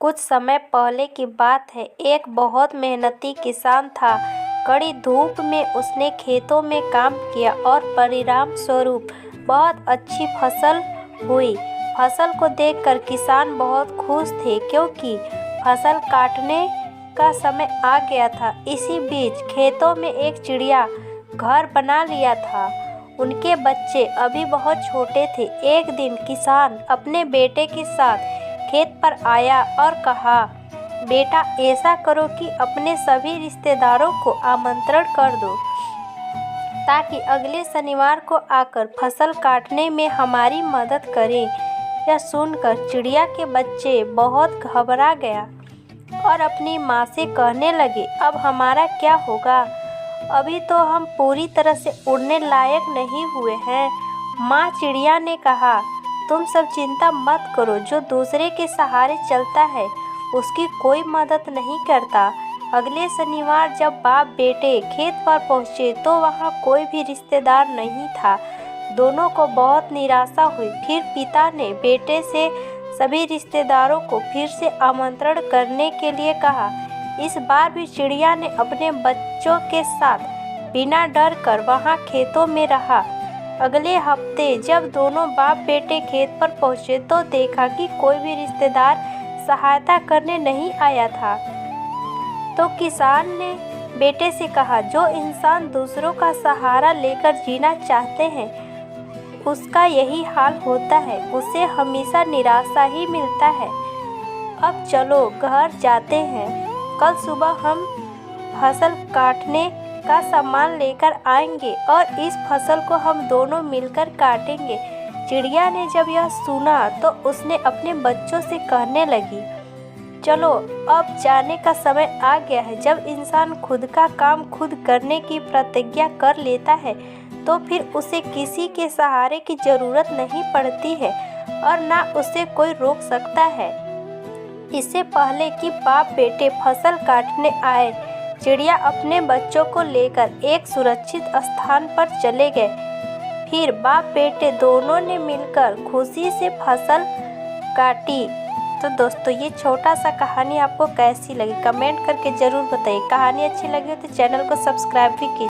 कुछ समय पहले की बात है। एक बहुत मेहनती किसान था। कड़ी धूप में उसने खेतों में काम किया और परिणाम स्वरूप बहुत अच्छी फसल हुई। फसल को देखकर किसान बहुत खुश थे क्योंकि फसल काटने का समय आ गया था। इसी बीच खेतों में एक चिड़िया घर बना लिया था। उनके बच्चे अभी बहुत छोटे थे। एक दिन किसान अपने बेटे के साथ खेत पर आया और कहा, बेटा, ऐसा करो कि अपने सभी रिश्तेदारों को आमंत्रण कर दो ताकि अगले शनिवार को आकर फसल काटने में हमारी मदद करें। यह सुनकर चिड़िया के बच्चे बहुत घबरा गया और अपनी माँ से कहने लगे, अब हमारा क्या होगा? अभी तो हम पूरी तरह से उड़ने लायक नहीं हुए हैं। माँ चिड़िया ने कहा, तुम सब चिंता मत करो। जो दूसरे के सहारे चलता है उसकी कोई मदद नहीं करता। अगले शनिवार जब बाप बेटे खेत पर पहुँचे तो वहाँ कोई भी रिश्तेदार नहीं था। दोनों को बहुत निराशा हुई। फिर पिता ने बेटे से सभी रिश्तेदारों को फिर से आमंत्रण करने के लिए कहा। इस बार भी चिड़िया ने अपने बच्चों के साथ बिना डर कर वहाँ खेतों में रहा। अगले हफ्ते जब दोनों बाप बेटे खेत पर पहुँचे तो देखा कि कोई भी रिश्तेदार सहायता करने नहीं आया था। तो किसान ने बेटे से कहा, जो इंसान दूसरों का सहारा लेकर जीना चाहते हैं उसका यही हाल होता है। उसे हमेशा निराशा ही मिलता है। अब चलो घर जाते हैं। कल सुबह हम फसल काटने का सामान लेकर आएंगे और इस फसल को हम दोनों मिलकर काटेंगे। चिड़िया ने जब यह सुना तो उसने अपने बच्चों से कहने लगी, चलो अब जाने का समय आ गया है। जब इंसान खुद का काम खुद करने की प्रतिज्ञा कर लेता है तो फिर उसे किसी के सहारे की ज़रूरत नहीं पड़ती है और ना उसे कोई रोक सकता है। इससे पहले कि बाप बेटे फसल काटने आए, चिड़िया अपने बच्चों को लेकर एक सुरक्षित स्थान पर चले गए। फिर बाप बेटे दोनों ने मिलकर खुशी से फसल काटी। तो दोस्तों, ये छोटा सा कहानी आपको कैसी लगी कमेंट करके ज़रूर बताइए। कहानी अच्छी लगी हो तो चैनल को सब्सक्राइब भी कीजिए।